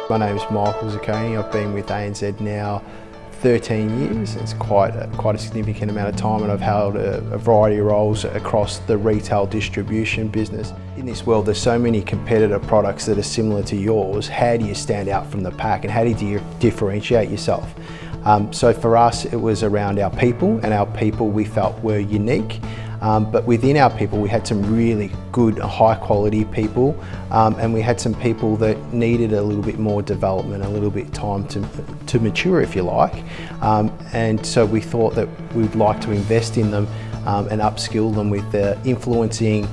My name is Michael Ziccone. I've been with ANZ now 13 years. It's quite a significant amount of time, and I've held a variety of roles across the retail distribution business. In this world, there's so many competitor products that are similar to yours. How do you stand out from the pack, and how do you differentiate yourself? So for us, it was around our people, and our people we felt were unique. But within our people, we had some really good, high quality people, and we had some people that needed a little bit more development, a little bit time to mature, if you like. And so we thought that we'd like to invest in them and upskill them with influencing,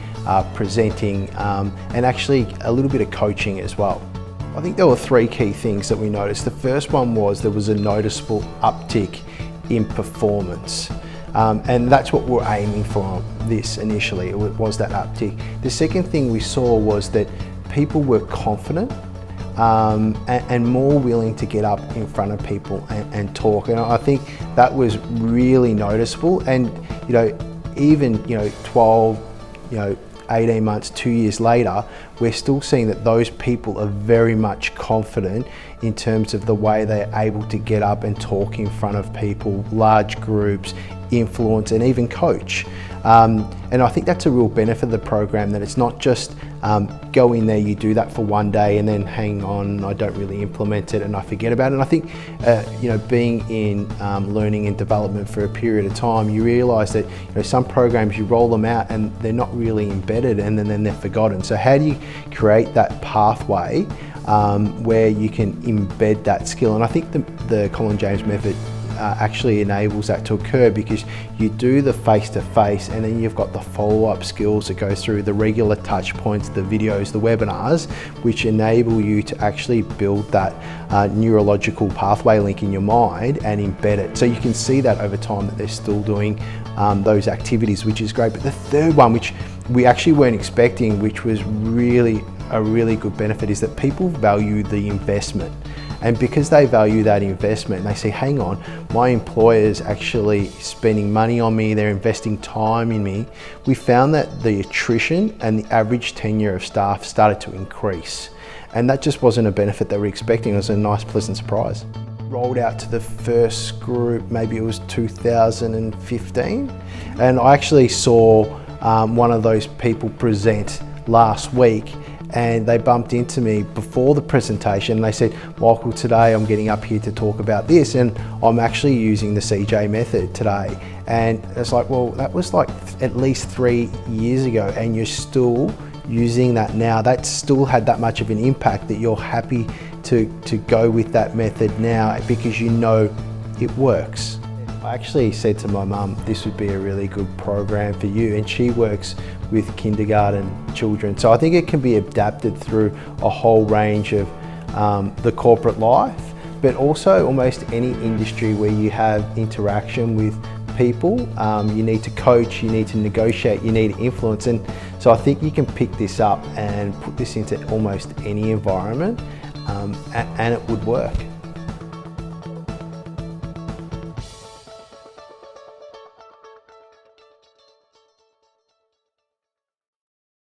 presenting, and actually a little bit of coaching as well. I think there were three key things that we noticed. The first one was there was a noticeable uptick in performance. And that's what we're aiming for this initially, it was that uptick. The second thing we saw was that people were confident and more willing to get up in front of people and talk. And I think that was really noticeable. And even 12, 18 months, 2 years later, we're still seeing that those people are very much confident in terms of the way they're able to get up and talk in front of people, large groups, influence, and even coach. And I think that's a real benefit of the program, that it's not just go in there, you do that for one day and then hang on, I don't really implement it and I forget about it. And I think being in learning and development for a period of time, you realise that some programs, you roll them out and they're not really embedded, and then they're forgotten. So how do you create that pathway where you can embed that skill? And I think the Colin James method actually enables that to occur, because you do the face-to-face and then you've got the follow-up skills that go through the regular touch points, the videos, the webinars, which enable you to actually build that neurological pathway link in your mind and embed it. So you can see that over time that they're still doing those activities, which is great. But the third one, which we actually weren't expecting, which was really a really good benefit, is that people value the investment. And because they value that investment, and they say, hang on, my employer's actually spending money on me, they're investing time in me, we found that the attrition and the average tenure of staff started to increase. And that just wasn't a benefit that we were expecting. It was a nice, pleasant surprise. Rolled out to the first group, maybe it was 2015. And I actually saw one of those people present last week, and they bumped into me before the presentation and they said, Michael, today I'm getting up here to talk about this, and I'm actually using the CJ method today. And it's like, well, that was like at least 3 years ago, and you're still using that now. That still had that much of an impact that you're happy to go with that method now because you know it works. I actually said to my mum, this would be a really good program for you, and she works with kindergarten children. So I think it can be adapted through a whole range of the corporate life, but also almost any industry where you have interaction with people. You need to coach, you need to negotiate, you need to influence. And so I think you can pick this up and put this into almost any environment, and it would work.